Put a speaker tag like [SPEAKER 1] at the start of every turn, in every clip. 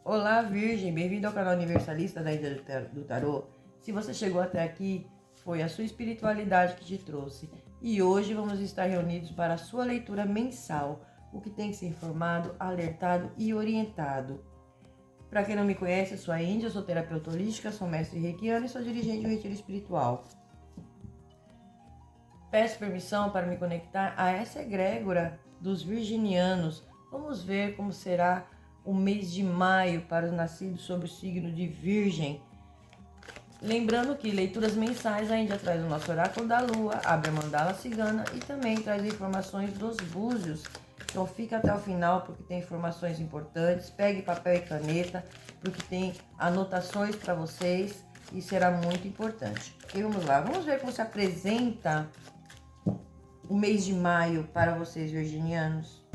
[SPEAKER 1] Olá, Virgem, bem-vindo ao canal Universalista da Índia do Tarô. Se você chegou até aqui, foi a sua espiritualidade que te trouxe. E hoje vamos estar reunidos para a sua leitura mensal, o que tem que ser informado, alertado e orientado. Para quem não me conhece, eu sou a Índia, sou terapeuta holística, sou mestre reikiana e sou dirigente do retiro espiritual. Peço permissão para me conectar a essa egrégora dos virginianos. Vamos ver como será o mês de maio para os nascidos sob o signo de Virgem. Lembrando que leituras mensais a Índia traz o nosso oráculo da lua, abre a mandala cigana e também traz informações dos búzios. Então fica até o final porque tem informações importantes. Pegue papel e caneta porque tem anotações para vocês e será muito importante. E vamos lá, vamos ver como se apresenta o mês de maio para vocês virginianos.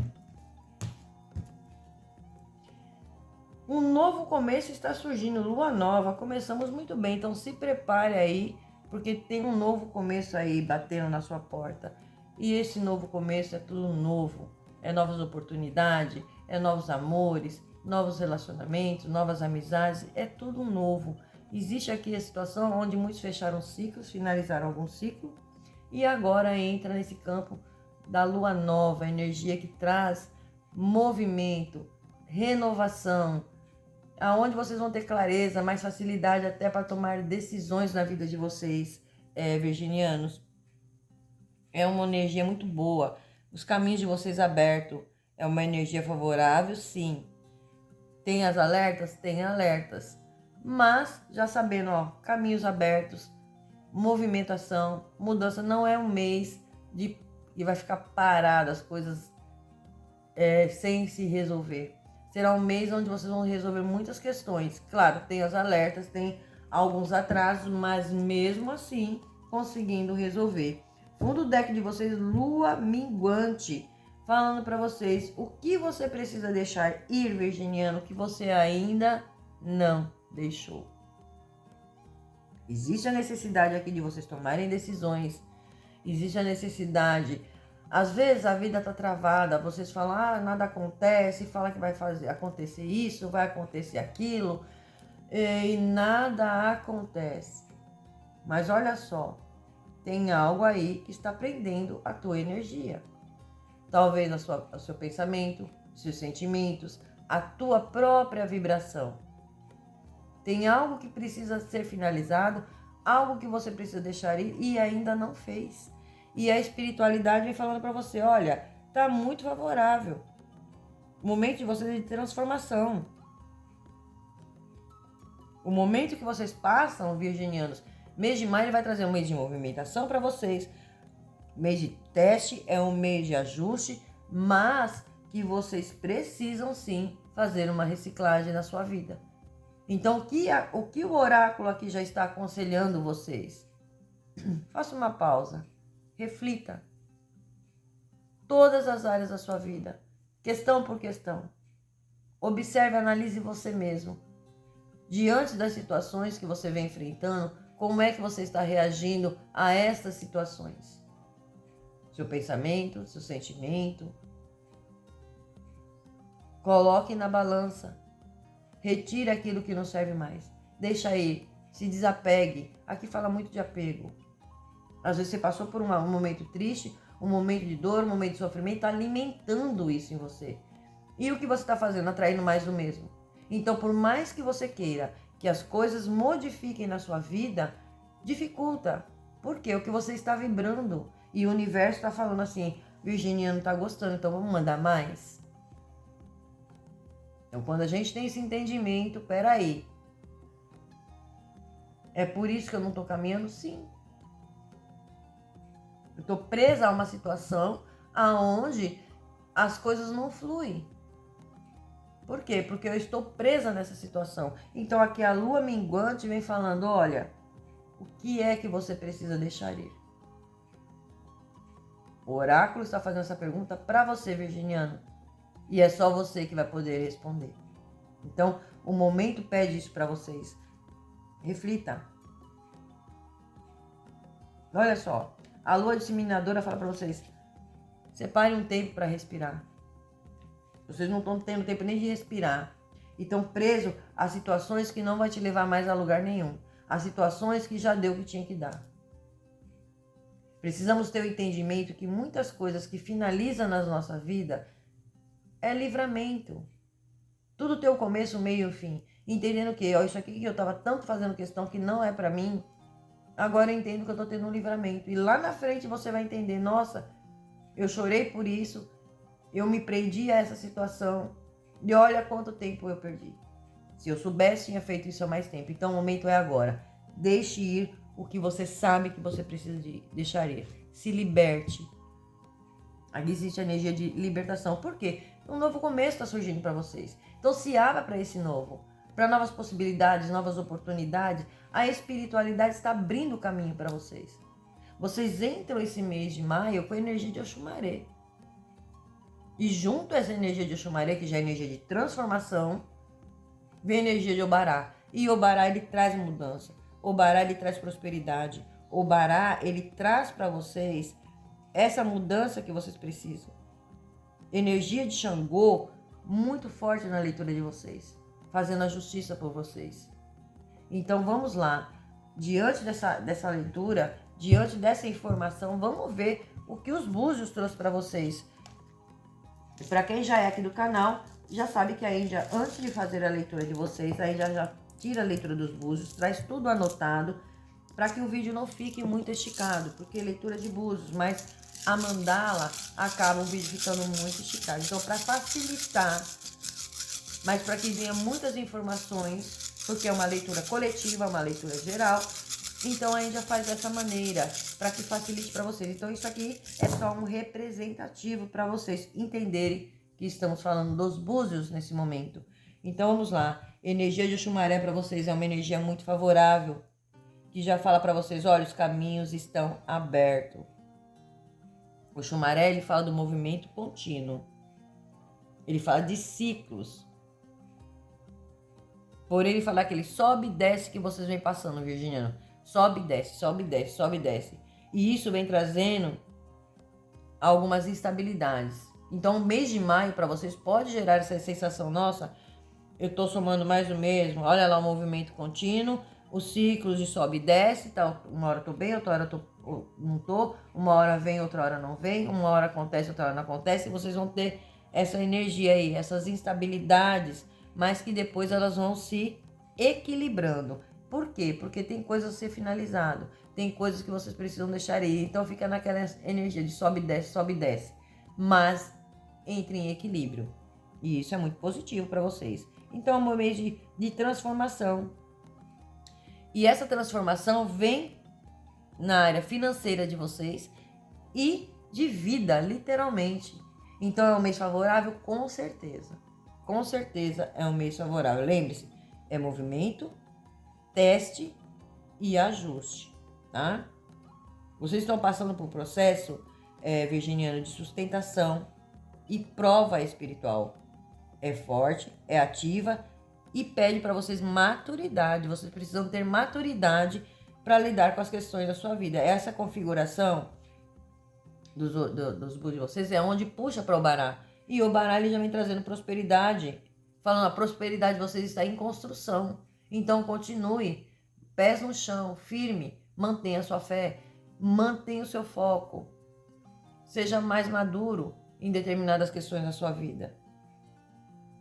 [SPEAKER 1] Um novo começo está surgindo, lua nova, começamos muito bem, então se prepare aí, porque tem um novo começo aí batendo na sua porta. E esse novo começo é tudo novo, é novas oportunidades, é novos amores, novos relacionamentos, novas amizades, é tudo novo. Existe aqui a situação onde muitos fecharam ciclos, finalizaram algum ciclo, e agora entra nesse campo da lua nova, energia que traz movimento, renovação, aonde vocês vão ter clareza, mais facilidade até para tomar decisões na vida de vocês, virginianos. É uma energia muito boa, os caminhos de vocês abertos, é uma energia favorável, sim. Tem as alertas? Tem alertas, mas já sabendo, caminhos abertos, movimentação, mudança. Não é um mês que vai ficar parado as coisas sem se resolver. Será um mês onde vocês vão resolver muitas questões. Claro, tem as alertas, tem alguns atrasos, mas mesmo assim conseguindo resolver. Fundo do deck de vocês, lua minguante, falando para vocês o que você precisa deixar ir, virginiano, que você ainda não deixou. Existe a necessidade aqui de vocês tomarem decisões. Existe a necessidade. Às vezes a vida está travada, vocês falam, nada acontece, fala que vai acontecer isso, vai acontecer aquilo, e nada acontece. Mas olha só, tem algo aí que está prendendo a tua energia. Talvez o seu pensamento, seus sentimentos, a tua própria vibração. Tem algo que precisa ser finalizado, algo que você precisa deixar ir e ainda não fez. E a espiritualidade vem falando para você, olha, tá muito favorável. O momento de vocês de transformação. O momento que vocês passam, virginianos, mês de maio vai trazer um mês de movimentação para vocês. Mês de teste, é um mês de ajuste, mas que vocês precisam sim fazer uma reciclagem na sua vida. Então, o que o oráculo aqui já está aconselhando vocês? Faça uma pausa. Reflita. Todas as áreas da sua vida, questão por questão. Observe, analise você mesmo. Diante das situações que você vem enfrentando, como é que você está reagindo a estas situações? Seu pensamento, seu sentimento. Coloque na balança. Retire aquilo que não serve mais. Deixa aí. Se desapegue. Aqui fala muito de apego. Às vezes você passou por um momento triste, um momento de dor, um momento de sofrimento, está alimentando isso em você. E o que você está fazendo? Atraindo mais do mesmo. Então, por mais que você queira que as coisas modifiquem na sua vida, dificulta. Por quê? O que você está vibrando. E o universo está falando assim, virginiano está gostando, então vamos mandar mais? Então, quando a gente tem esse entendimento, peraí. É por isso que eu não estou caminhando? Sim. Eu estou presa a uma situação aonde as coisas não fluem. Por quê? Porque eu estou presa nessa situação. Então aqui a lua minguante vem falando, olha, o que é que você precisa deixar ir? O oráculo está fazendo essa pergunta para você, virginiano. E é só você que vai poder responder. Então, o momento pede isso para vocês. Reflita. Olha só. A lua disseminadora fala para vocês, separe um tempo para respirar. Vocês não estão tendo tempo nem de respirar. e estão presos a situações que não vai te levar mais a lugar nenhum. A situações que já deu o que tinha que dar. Precisamos ter o entendimento que muitas coisas que finalizam na nossa vida é livramento. Tudo tem o começo, o meio e o fim. Entendendo que isso aqui que eu estava tanto fazendo questão que não é para mim, agora eu entendo que eu estou tendo um livramento. E lá na frente você vai entender, nossa, eu chorei por isso, eu me prendi a essa situação e olha quanto tempo eu perdi. Se eu soubesse, tinha feito isso há mais tempo. Então o momento é agora. Deixe ir o que você sabe que você precisa de deixar ir. Se liberte. Aqui existe a energia de libertação. Por quê? Um novo começo está surgindo para vocês. Então se abra para esse novo. Para novas possibilidades, novas oportunidades. A espiritualidade está abrindo o caminho para vocês. Vocês entram esse mês de maio com a energia de Oxumaré. E junto a essa energia de Oxumaré, que já é energia de transformação, vem a energia de Obará. E Obará, ele traz mudança. Obará, ele traz prosperidade. Obará, ele traz para vocês essa mudança que vocês precisam. Energia de Xangô, muito forte na leitura de vocês. Fazendo a justiça por vocês. Então vamos lá. Diante dessa leitura, diante dessa informação, vamos ver o que os búzios trouxe para vocês. E para quem já é aqui do canal, já sabe que a Índia, antes de fazer a leitura de vocês, a Índia já tira a leitura dos búzios, traz tudo anotado, para que o vídeo não fique muito esticado, porque leitura de búzios, mas a mandala acaba o vídeo ficando muito esticado. Então, para facilitar, mas para que venha muitas informações, porque é uma leitura coletiva, uma leitura geral, então a Índia faz dessa maneira, para que facilite para vocês. Então isso aqui é só um representativo para vocês entenderem que estamos falando dos búzios nesse momento. Então vamos lá, energia de Oxumaré para vocês é uma energia muito favorável, que já fala para vocês, olha, os caminhos estão abertos. O Oxumaré, ele fala do movimento contínuo, ele fala de ciclos. Por ele falar que ele sobe e desce que vocês vêm passando, virginiano. Sobe e desce, sobe e desce, sobe e desce. E isso vem trazendo algumas instabilidades. Então, o mês de maio para vocês pode gerar essa sensação, nossa, eu estou somando mais o mesmo. Olha lá o movimento contínuo, os ciclos de sobe e desce. Tá, uma hora eu estou bem, outra hora não estou. Uma hora vem, outra hora não vem. Uma hora acontece, outra hora não acontece. E vocês vão ter essa energia aí, essas instabilidades, mas que depois elas vão se equilibrando. Por quê? Porque tem coisas a ser finalizado, tem coisas que vocês precisam deixar ir, então fica naquela energia de sobe e desce, mas entre em equilíbrio, e isso é muito positivo para vocês. Então é um mês de transformação, e essa transformação vem na área financeira de vocês e de vida, literalmente. Então é um mês favorável, com certeza. Com certeza é um mês favorável. Lembre-se, é movimento, teste e ajuste, tá? Vocês estão passando por um processo, virginiano, de sustentação e prova espiritual. É forte, é ativa e pede para vocês maturidade. Vocês precisam ter maturidade para lidar com as questões da sua vida. Essa configuração dos búzios de vocês é onde puxa para o Obará. E o Obará, ele já vem trazendo prosperidade. Falando, a prosperidade de vocês está em construção. Então continue, pés no chão, firme, mantenha a sua fé, mantenha o seu foco. Seja mais maduro em determinadas questões da sua vida.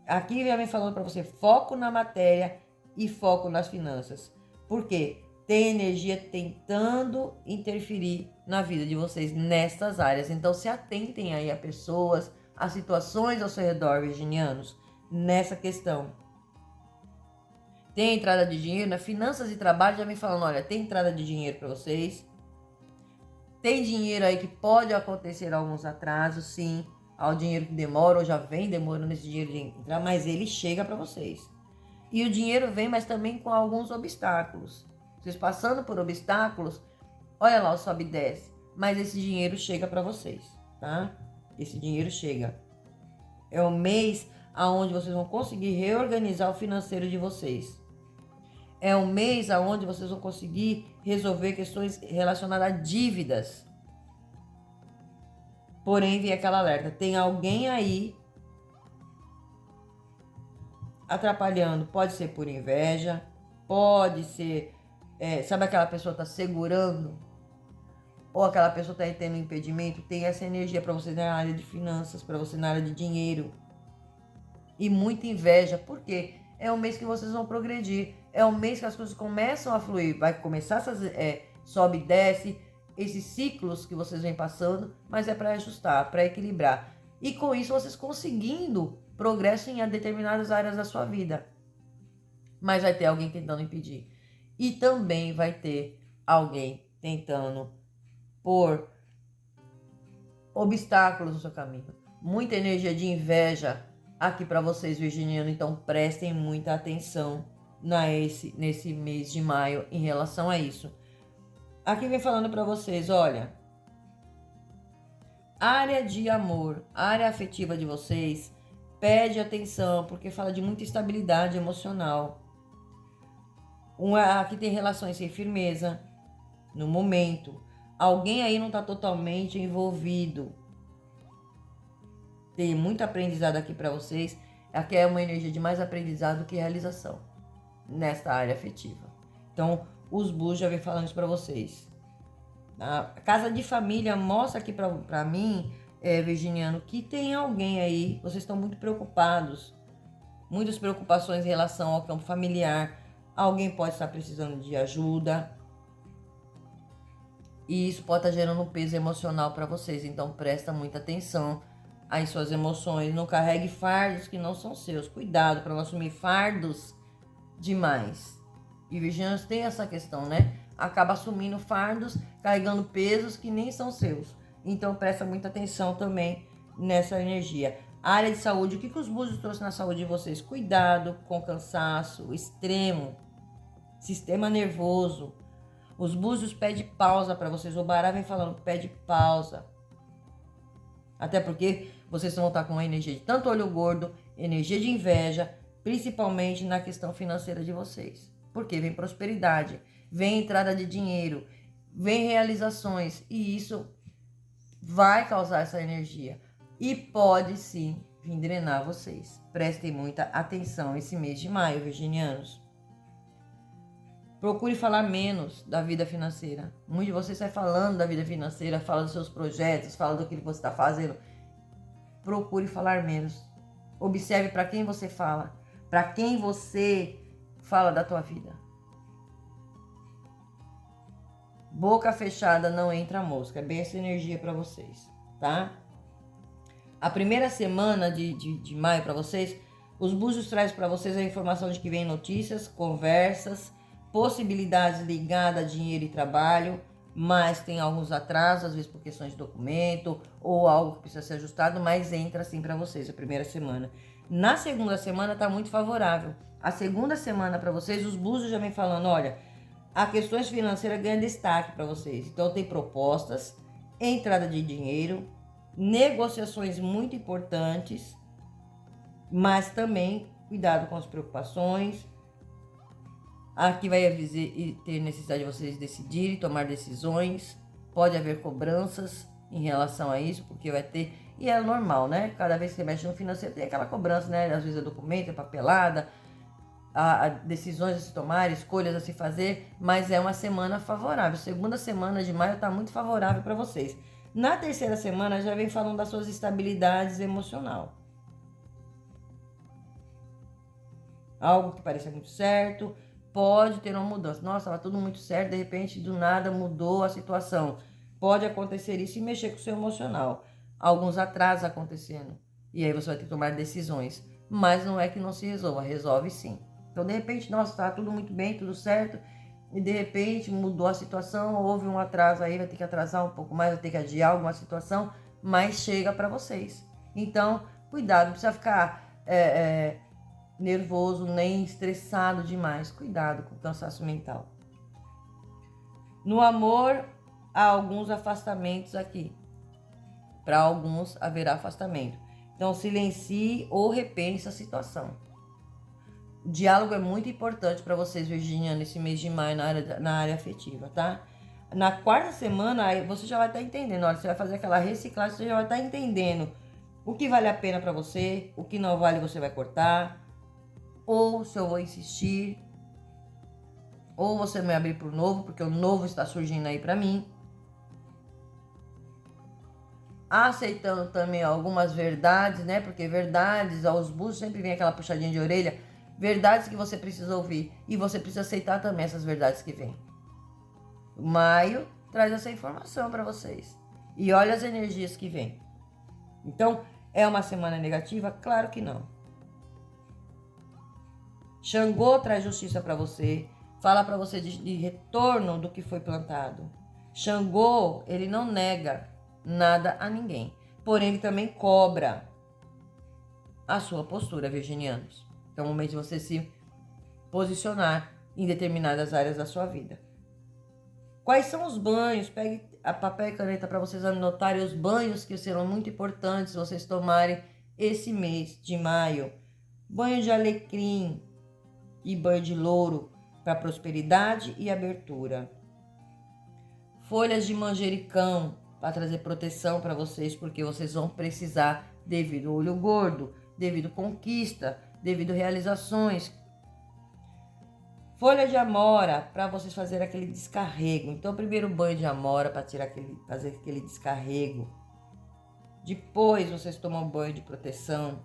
[SPEAKER 1] Aqui já vem falando para você, foco na matéria e foco nas finanças. Por quê? Tem energia tentando interferir na vida de vocês nestas áreas. Então se atentem aí a pessoas, a situações ao seu redor, virginianos, nessa questão. Tem entrada de dinheiro, na finanças e trabalho já vem falando, olha, tem entrada de dinheiro para vocês. Tem dinheiro aí que pode acontecer alguns atrasos, sim. Ao dinheiro que demora ou já vem demorando esse dinheiro de entrar, mas ele chega para vocês. E o dinheiro vem, mas também com alguns obstáculos. Vocês passando por obstáculos, olha lá o sobe e desce, mas esse dinheiro chega para vocês, tá? Esse dinheiro chega. É o mês aonde vocês vão conseguir reorganizar o financeiro de vocês. É um mês aonde vocês vão conseguir resolver questões relacionadas a dívidas. Porém, vem aquela alerta. Tem alguém aí atrapalhando, pode ser por inveja, pode ser, sabe aquela pessoa tá segurando, ou aquela pessoa tá tendo um impedimento, tem essa energia para você na área de finanças, para você na área de dinheiro. E muita inveja, porque é um mês que vocês vão progredir, é um mês que as coisas começam a fluir, vai começar essas sobe e desce, esses ciclos que vocês vêm passando, mas é para ajustar, para equilibrar. E com isso vocês conseguindo progresso em determinadas áreas da sua vida. Mas vai ter alguém tentando impedir. E também vai ter alguém tentando pôr obstáculos no seu caminho. Muita energia de inveja aqui para vocês, virginianos. Então prestem muita atenção nesse mês de maio em relação a isso. Aqui vem falando para vocês, olha, área de amor, área afetiva de vocês, pede atenção, porque fala de muita instabilidade emocional. Aqui tem relações sem firmeza no momento. Alguém aí não está totalmente envolvido. Tem muito aprendizado aqui para vocês. Aqui é uma energia de mais aprendizado que realização nesta área afetiva. Então, os búzios já vem falando isso para vocês. A casa de família mostra aqui para mim, virginiano, que tem alguém aí, vocês estão muito preocupados. Muitas preocupações em relação ao campo familiar. Alguém pode estar precisando de ajuda. E isso pode estar gerando um peso emocional para vocês. Então, presta muita atenção às suas emoções. Não carregue fardos que não são seus. Cuidado para não assumir fardos demais. E virginianos tem essa questão, né? Acaba assumindo fardos, carregando pesos que nem são seus. Então, presta muita atenção também nessa energia. A área de saúde, o que os búzios trouxeram na saúde de vocês? Cuidado com cansaço extremo, sistema nervoso. Os búzios pedem pausa para vocês. O Bará vem falando, pede pausa. Até porque vocês vão estar com uma energia de tanto olho gordo, energia de inveja, principalmente na questão financeira de vocês. Porque vem prosperidade, vem entrada de dinheiro, vem realizações. E isso vai causar essa energia. E pode sim vir drenar vocês. Prestem muita atenção esse mês de maio, virginianos. Procure falar menos da vida financeira. Muitos de vocês saem falando da vida financeira, fala dos seus projetos, fala do que você está fazendo. Procure falar menos. Observe para quem você fala. Para quem você fala da tua vida. Boca fechada não entra mosca. É bem essa energia para vocês, tá? A primeira semana de maio para vocês, os búzios trazem para vocês a informação de que vem notícias, conversas, possibilidades ligadas a dinheiro e trabalho, mas tem alguns atrasos, às vezes por questões de documento ou algo que precisa ser ajustado, mas entra assim para vocês a primeira semana. Na segunda semana tá muito favorável. A segunda semana para vocês, os búzios já vem falando, olha, a questões financeiras ganha destaque para vocês. Então tem propostas, entrada de dinheiro, negociações muito importantes, mas também cuidado com as preocupações. Aqui vai ter necessidade de vocês decidirem, tomar decisões. Pode haver cobranças em relação a isso, porque vai ter... E é normal, né? Cada vez que você mexe no financeiro tem aquela cobrança, né? Às vezes é documento, é papelada, há decisões a se tomar, escolhas a se fazer, mas é uma semana favorável. Segunda semana de maio está muito favorável para vocês. Na terceira semana já vem falando das suas estabilidades emocional. Algo que parecia muito certo, pode ter uma mudança. Nossa, estava tudo muito certo, de repente do nada mudou a situação. Pode acontecer isso e mexer com o seu emocional. Alguns atrasos acontecendo. E aí você vai ter que tomar decisões. Mas não é que não se resolva, resolve sim. Então, de repente, nossa, está tudo muito bem, tudo certo. E de repente mudou a situação, houve um atraso aí, vai ter que atrasar um pouco mais, vai ter que adiar alguma situação, mas chega para vocês. Então, cuidado, não precisa ficar nervoso nem estressado demais. Cuidado com o cansaço mental. No amor, há alguns afastamentos aqui. Para alguns haverá afastamento. Então, silencie ou repense a situação. O diálogo é muito importante para vocês, virginianos, nesse mês de maio na área afetiva, tá? Na quarta semana, aí você já vai estar entendendo. Olha, você vai fazer aquela reciclagem, você já vai estar entendendo o que vale a pena para você, o que não vale você vai cortar. ou se eu vou insistir, ou você vai me abrir para o novo, porque o novo está surgindo aí para mim. Aceitando também algumas verdades, né? Porque verdades, aos búzios sempre vem aquela puxadinha de orelha. Verdades que você precisa ouvir. E você precisa aceitar também essas verdades que vêm. Maio traz essa informação para vocês. E olha as energias que vêm. Então, é uma semana negativa? Claro que não. Xangô traz justiça para você. Fala para você de retorno do que foi plantado. Xangô, ele não nega nada a ninguém. Porém, ele também cobra a sua postura, virginianos. Então, é o momento de você se posicionar em determinadas áreas da sua vida. Quais são os banhos? Pegue a papel e caneta para vocês anotarem os banhos que serão muito importantes vocês tomarem esse mês de maio. Banho de alecrim e banho de louro para prosperidade e abertura. Folhas de manjericão para trazer proteção para vocês, porque vocês vão precisar devido ao olho gordo, devido conquista, devido realizações. Folha de amora para vocês fazerem aquele descarrego. Então, primeiro banho de amora para fazer aquele descarrego. Depois vocês tomam banho de proteção.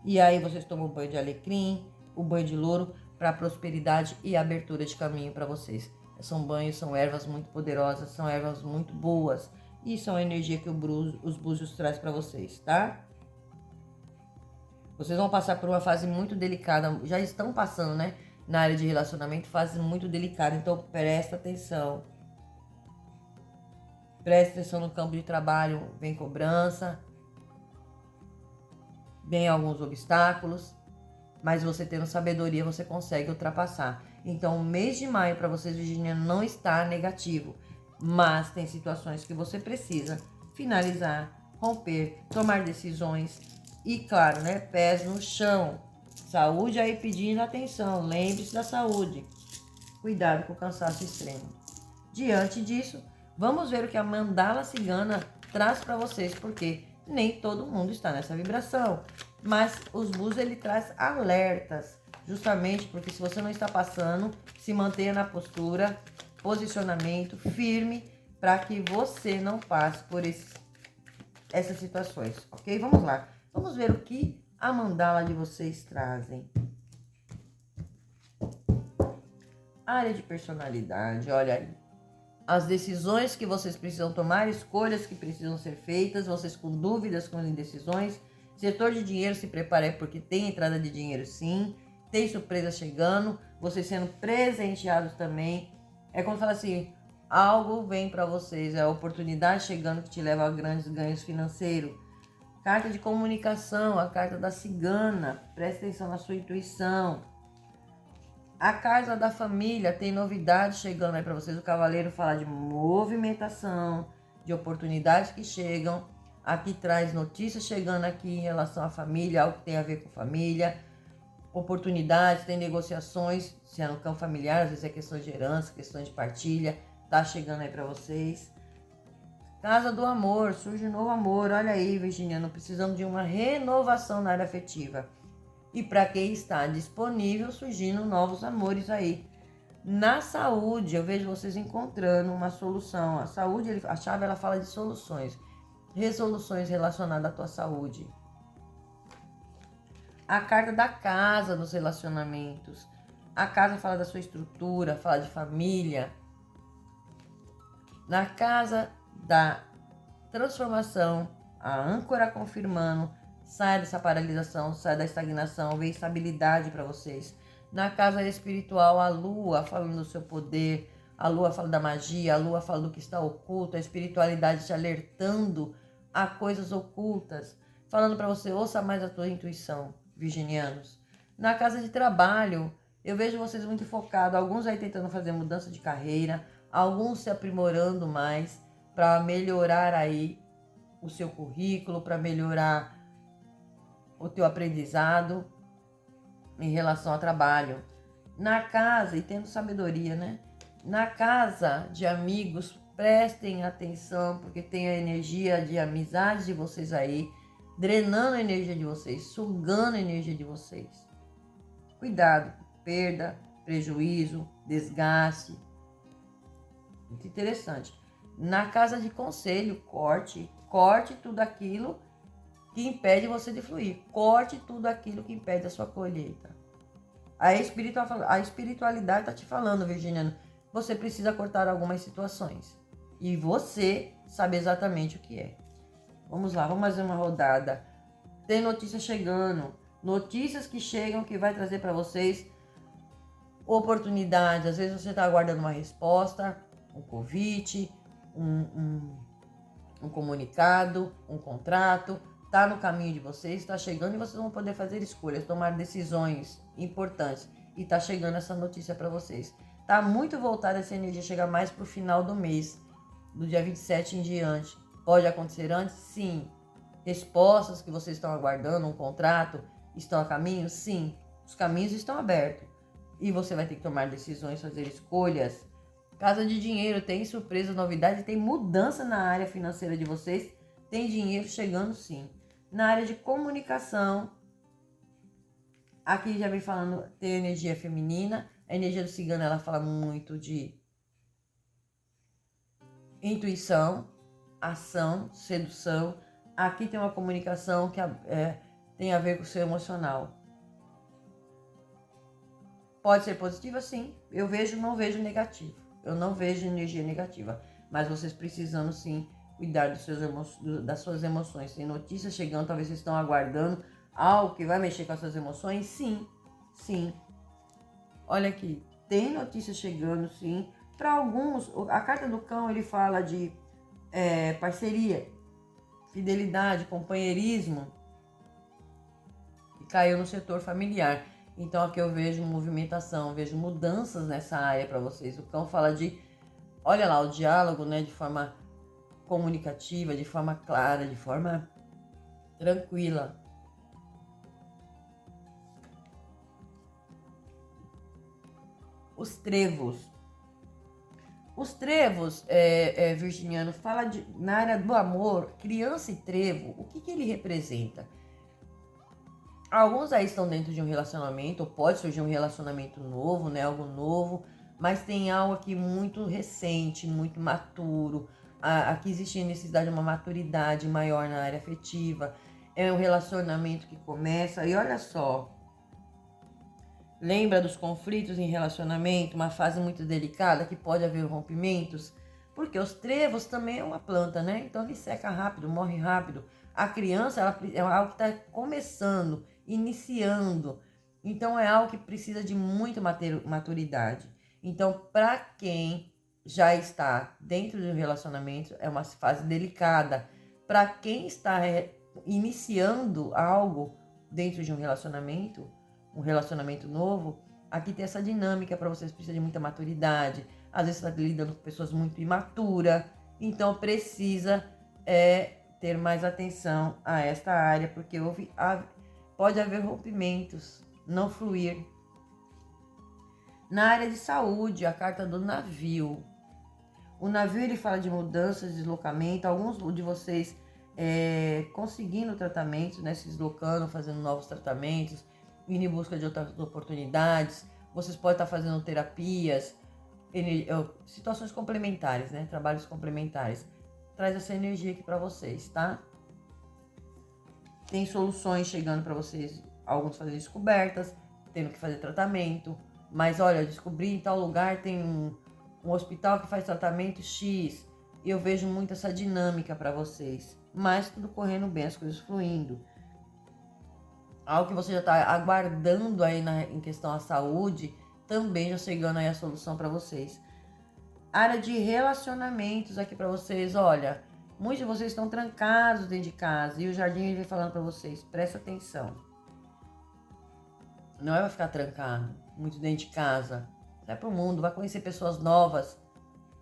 [SPEAKER 1] E aí vocês tomam banho de alecrim, o banho de louro para prosperidade e abertura de caminho para vocês. São banhos, são ervas muito poderosas, são ervas muito boas. E são a energia que os búzios traz para vocês, tá? Vocês vão passar por uma fase muito delicada, já estão passando, né? Na área de relacionamento, fase muito delicada, então presta atenção. Presta atenção no campo de trabalho, vem cobrança, vem alguns obstáculos, mas você tendo sabedoria, você consegue ultrapassar. Então, o mês de maio para vocês, Virgínia, não está negativo. Mas tem situações que você precisa finalizar, romper, tomar decisões e, claro, né, pés no chão. Saúde aí pedindo atenção, lembre-se da saúde. Cuidado com o cansaço extremo. Diante disso, vamos ver o que a mandala cigana traz para vocês, porque nem todo mundo está nessa vibração. Mas os búzios, ele traz alertas, justamente porque se você não está passando, se mantenha na postura, posicionamento firme para que você não passe por essas situações, ok? Vamos lá. Vamos ver o que a mandala de vocês trazem. Área de personalidade, olha aí. As decisões que vocês precisam tomar, escolhas que precisam ser feitas, vocês com dúvidas, com indecisões. Setor de dinheiro, se prepare porque tem entrada de dinheiro sim. Tem surpresa chegando, vocês sendo presenteados também. É como fala assim, algo vem para vocês, é a oportunidade chegando que te leva a grandes ganhos financeiros. Carta de comunicação, a carta da cigana, presta atenção na sua intuição. A carta da família tem novidades chegando aí para vocês. O cavaleiro fala de movimentação, de oportunidades que chegam. Aqui traz notícias chegando aqui em relação à família, algo que tem a ver com família. Oportunidades, tem negociações, se é no campo familiar, às vezes é questão de herança, questão de partilha, tá chegando aí para vocês. Casa do amor, surge um novo amor, olha aí, Virginiano, precisamos de uma renovação na área afetiva. E para quem está disponível, surgindo novos amores aí. Na saúde, eu vejo vocês encontrando uma solução. A saúde, a chave, ela fala de soluções, resoluções relacionadas à tua saúde. A carta da casa nos relacionamentos. A casa fala da sua estrutura, fala de família. Na casa da transformação, a âncora confirmando, sai dessa paralisação, sai da estagnação, vem estabilidade para vocês. Na casa espiritual, a lua falando do seu poder, a lua fala da magia, a lua fala do que está oculto, a espiritualidade te alertando a coisas ocultas, falando para você, ouça mais a tua intuição, virginianos. Na casa de trabalho, eu vejo vocês muito focados, alguns aí tentando fazer mudança de carreira, alguns se aprimorando mais para melhorar aí o seu currículo, para melhorar o teu aprendizado em relação ao trabalho. Na casa, e tendo sabedoria, né? Na casa de amigos, prestem atenção, porque tem a energia de amizade de vocês aí, drenando a energia de vocês, sugando a energia de vocês. Cuidado, perda, prejuízo, desgaste. Muito interessante. Na casa de conselho, corte tudo aquilo que impede você de fluir. Corte tudo aquilo que impede a sua colheita. A espiritualidade está te falando, virginiano, você precisa cortar algumas situações. E você sabe exatamente o que é. Vamos lá, vamos fazer uma rodada. Tem notícias chegando. Notícias que chegam que vai trazer para vocês oportunidades. Às vezes você está aguardando uma resposta, um convite, um comunicado, um contrato. Está no caminho de vocês, está chegando e vocês vão poder fazer escolhas, tomar decisões importantes. E está chegando essa notícia para vocês. Está muito voltada essa energia, chega mais para o final do mês, do dia 27 em diante. Pode acontecer antes? Sim. Respostas que vocês estão aguardando, um contrato, estão a caminho? Sim. Os caminhos estão abertos. E você vai ter que tomar decisões, fazer escolhas. Casa de dinheiro, tem surpresa, novidade, tem mudança na área financeira de vocês. Tem dinheiro chegando sim. Na área de comunicação, aqui já vem falando, tem energia feminina. A energia do cigano, ela fala muito de intuição, ação, sedução. Aqui tem uma comunicação que tem a ver com o seu emocional. Pode ser positiva, sim. Eu não vejo negativo. Eu não vejo energia negativa. Mas vocês precisando, sim, cuidar das suas emoções. Tem notícias chegando, talvez vocês estão aguardando algo que vai mexer com as suas emoções. Sim, sim. Olha aqui, tem notícias chegando, sim. Para alguns, a carta do cão, ele fala de parceria, fidelidade, companheirismo. E caiu no setor familiar. Então aqui eu vejo movimentação, vejo mudanças nessa área para vocês. O cão fala de, olha lá, o diálogo, né, de forma comunicativa, de forma clara, de forma tranquila. Os trevos. Os trevos, virginiano, fala na área do amor, criança e trevo, o que ele representa? Alguns aí estão dentro de um relacionamento, ou pode surgir um relacionamento novo, né? Algo novo, mas tem algo aqui muito recente, muito maturo. Aqui existe a necessidade de uma maturidade maior na área afetiva. É um relacionamento que começa, e olha só, lembra dos conflitos em relacionamento, uma fase muito delicada que pode haver rompimentos, porque os trevos também é uma planta, né? Então ele seca rápido, morre rápido. A criança é algo que está começando, iniciando. Então é algo que precisa de muita maturidade. Então, para quem já está dentro de um relacionamento, é uma fase delicada. Para quem está iniciando algo dentro de um relacionamento novo, aqui tem essa dinâmica para vocês, precisa de muita maturidade. Às vezes você está lidando com pessoas muito imaturas, então precisa ter mais atenção a esta área, porque pode haver rompimentos, não fluir. Na área de saúde, a carta do navio. O navio, ele fala de mudanças, deslocamento. Alguns de vocês conseguindo tratamentos, né, se deslocando, fazendo novos tratamentos, indo em busca de outras oportunidades. Vocês podem estar fazendo terapias, situações complementares, né, trabalhos complementares. Traz essa energia aqui para vocês, tá? Tem soluções chegando para vocês, alguns fazendo descobertas, tendo que fazer tratamento. Mas olha, eu descobri em tal lugar tem um hospital que faz tratamento X. E eu vejo muito essa dinâmica para vocês. Mas tudo correndo bem, as coisas fluindo. Algo que você já está aguardando aí em questão à saúde, também já chegando aí a solução para vocês. Área de relacionamentos aqui para vocês, olha, muitos de vocês estão trancados dentro de casa e o jardim vem falando para vocês, presta atenção. Não é para ficar trancado, muito dentro de casa. Sai pro mundo, vai conhecer pessoas novas,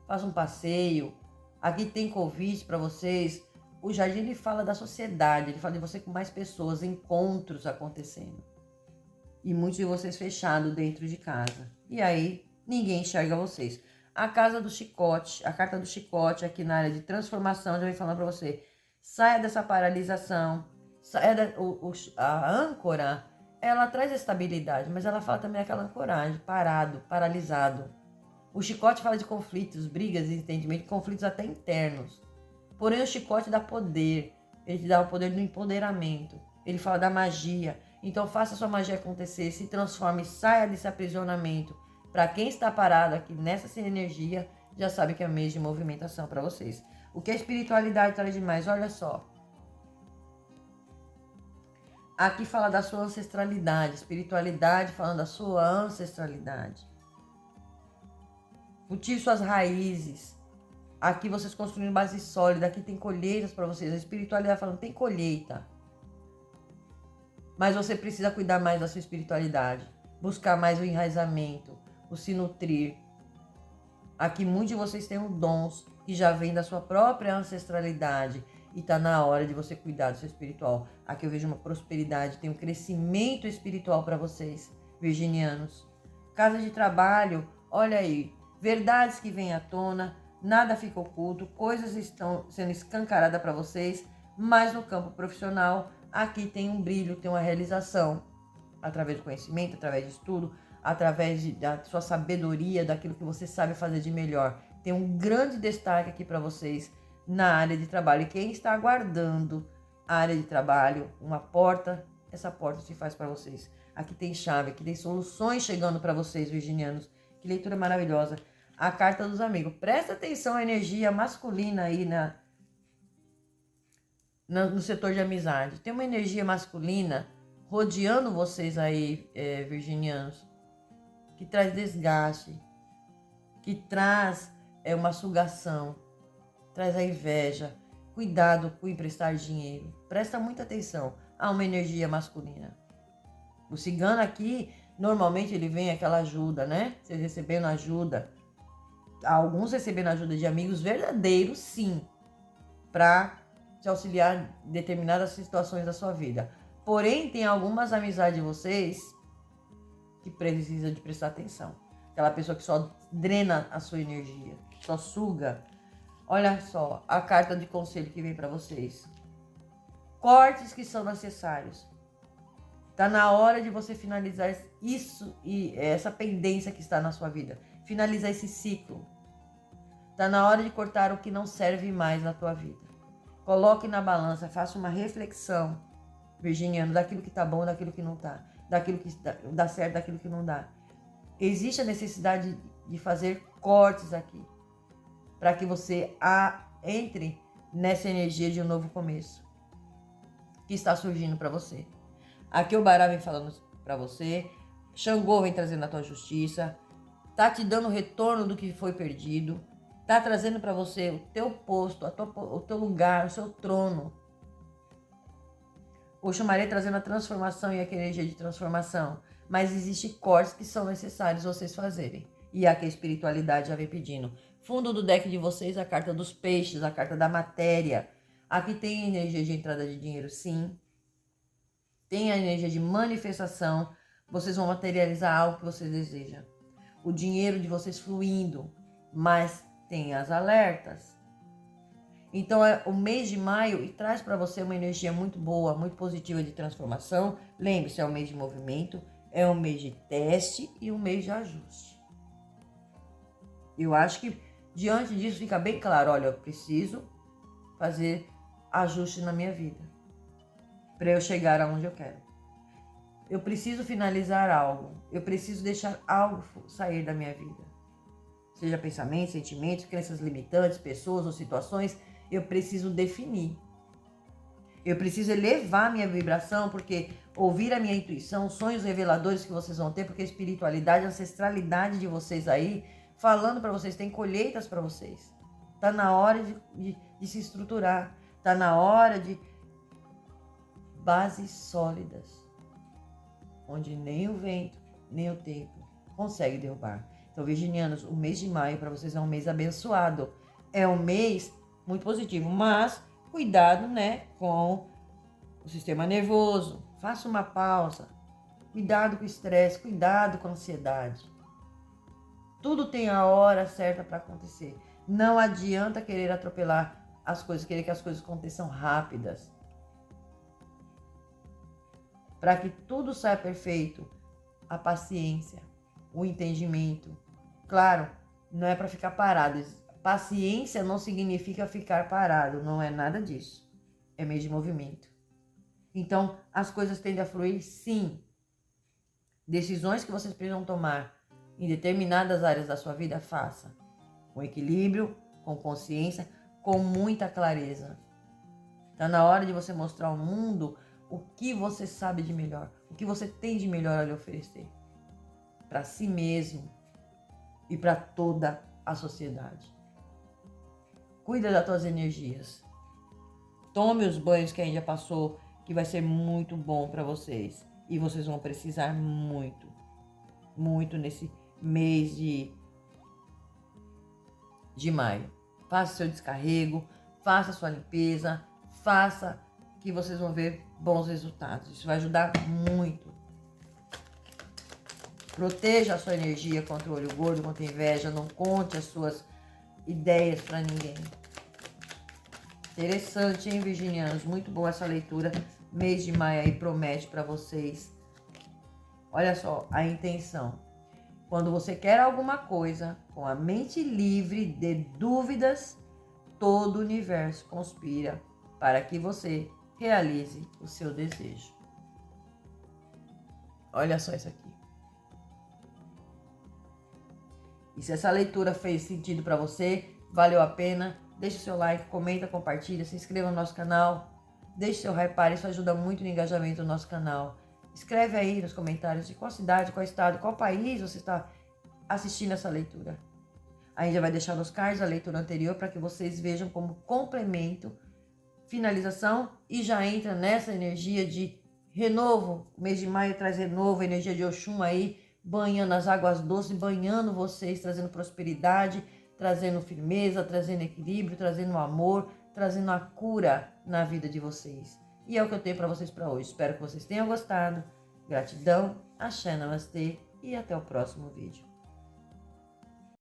[SPEAKER 1] faz um passeio. Aqui tem convite para vocês. O jardim, ele fala da sociedade, ele fala de você com mais pessoas, encontros acontecendo. E muitos de vocês fechados dentro de casa. E aí, ninguém enxerga vocês. A casa do chicote, a carta do chicote aqui na área de transformação, já vem falando para você. Saia dessa paralisação, saia a âncora, ela traz estabilidade, mas ela fala também aquela ancoragem, parado, paralisado. O chicote fala de conflitos, brigas, entendimento, conflitos até internos. Porém, o chicote dá poder, ele te dá o poder do empoderamento, ele fala da magia. Então, faça a sua magia acontecer, se transforme, saia desse aprisionamento. Para quem está parado aqui nessa energia, já sabe que é mês de movimentação para vocês. O que a espiritualidade traz demais? Olha só. Aqui fala da sua ancestralidade, espiritualidade falando da sua ancestralidade. Cultive suas raízes. Aqui vocês construindo base sólida, aqui tem colheitas para vocês. A espiritualidade falando tem colheita. Mas você precisa cuidar mais da sua espiritualidade, buscar mais o enraizamento, o se nutrir. Aqui muitos de vocês têm dons que já vêm da sua própria ancestralidade. E está na hora de você cuidar do seu espiritual. Aqui eu vejo uma prosperidade, tem um crescimento espiritual para vocês, virginianos. Casa de trabalho, olha aí, verdades que vêm à tona, nada fica oculto, coisas estão sendo escancaradas para vocês, mas no campo profissional, aqui tem um brilho, tem uma realização, através do conhecimento, através de estudo, através da sua sabedoria, daquilo que você sabe fazer de melhor. Tem um grande destaque aqui para vocês, na área de trabalho. E quem está aguardando a área de trabalho, uma porta, essa porta se faz para vocês. Aqui tem chave, aqui tem soluções chegando para vocês, virginianos. Que leitura maravilhosa. A carta dos amigos. Presta atenção à energia masculina aí no setor de amizade. Tem uma energia masculina rodeando vocês aí, virginianos, que traz desgaste, que traz uma sugação, traz a inveja. Cuidado com emprestar dinheiro. Presta muita atenção. Há uma energia masculina. O cigano aqui, normalmente ele vem aquela ajuda, né? Você recebendo ajuda. Alguns recebendo ajuda de amigos verdadeiros, sim. Para te auxiliar em determinadas situações da sua vida. Porém, tem algumas amizades de vocês que precisam de prestar atenção. Aquela pessoa que só drena a sua energia. Só suga. Olha só a carta de conselho que vem para vocês. Cortes que são necessários. Tá na hora de você finalizar isso e essa pendência que está na sua vida. Finalizar esse ciclo. Tá na hora de cortar o que não serve mais na tua vida. Coloque na balança, faça uma reflexão, virginiano, daquilo que tá bom, daquilo que não tá. Daquilo que dá certo, daquilo que não dá. Existe a necessidade de fazer cortes aqui, para que você entre nessa energia de um novo começo que está surgindo para você. Aqui o Bará vem falando para você, Xangô vem trazendo a tua justiça, tá te dando retorno do que foi perdido, tá trazendo para você o teu posto, o teu lugar, o seu trono. O Xumaré trazendo a transformação e a energia de transformação, mas existem cortes que são necessários vocês fazerem. E aqui a espiritualidade já vem pedindo. Fundo do deck de vocês, a carta dos peixes, a carta da matéria. Aqui tem energia de entrada de dinheiro, sim. Tem a energia de manifestação. Vocês vão materializar algo que vocês desejam. O dinheiro de vocês fluindo. Mas tem as alertas. Então, o mês de maio e traz para você uma energia muito boa, muito positiva de transformação. Lembre-se, é um mês de movimento, é um mês de teste e um mês de ajuste. Eu acho que diante disso fica bem claro, olha, eu preciso fazer ajuste na minha vida para eu chegar aonde eu quero. Eu preciso finalizar algo, eu preciso deixar algo sair da minha vida. Seja pensamentos, sentimentos, crenças limitantes, pessoas ou situações, eu preciso definir. Eu preciso elevar a minha vibração, porque ouvir a minha intuição, sonhos reveladores que vocês vão ter, porque a espiritualidade, a ancestralidade de vocês aí, falando para vocês, tem colheitas para vocês. Tá na hora de se estruturar. Tá na hora de bases sólidas, onde nem o vento, nem o tempo consegue derrubar. Então, virginianos, o mês de maio para vocês é um mês abençoado. É um mês muito positivo, mas cuidado, né, com o sistema nervoso. Faça uma pausa. Cuidado com o estresse, cuidado com a ansiedade. Tudo tem a hora certa para acontecer. Não adianta querer atropelar as coisas, querer que as coisas aconteçam rápidas. para que tudo saia perfeito, a paciência, o entendimento. Claro, não é para ficar parado. Paciência não significa ficar parado, não é nada disso. É meio de movimento. Então, as coisas tendem a fluir, sim. Decisões que vocês precisam tomar em determinadas áreas da sua vida, faça. Com equilíbrio, com consciência, com muita clareza. Está na hora de você mostrar ao mundo o que você sabe de melhor, o que você tem de melhor a lhe oferecer. Para si mesmo e para toda a sociedade. Cuida das tuas energias. Tome os banhos que a gente já passou, que vai ser muito bom para vocês. E vocês vão precisar muito, muito nesse mês de maio. Faça seu descarrego, faça sua limpeza, faça que vocês vão ver bons resultados. Isso vai ajudar muito. Proteja a sua energia contra o olho gordo, contra a inveja. Não conte as suas ideias para ninguém. Interessante, hein, virginianos? Muito boa essa leitura. Mês de maio aí promete para vocês. Olha só a intenção. Quando você quer alguma coisa, com a mente livre de dúvidas, todo o universo conspira para que você realize o seu desejo. Olha só isso aqui. E se essa leitura fez sentido para você, valeu a pena, deixe o seu like, comenta, compartilha, se inscreva no nosso canal, deixe seu hype, isso ajuda muito no engajamento do nosso canal. Escreve aí nos comentários de qual cidade, qual estado, qual país você está assistindo essa leitura. A gente já vai deixar nos cards a leitura anterior para que vocês vejam como complemento, finalização e já entra nessa energia de renovo. O mês de maio traz renovo, energia de Oxum aí, banhando as águas doces, banhando vocês, trazendo prosperidade, trazendo firmeza, trazendo equilíbrio, trazendo amor, trazendo a cura na vida de vocês. E é o que eu tenho para vocês para hoje. Espero que vocês tenham gostado. Gratidão, axé, namastê e até o próximo vídeo.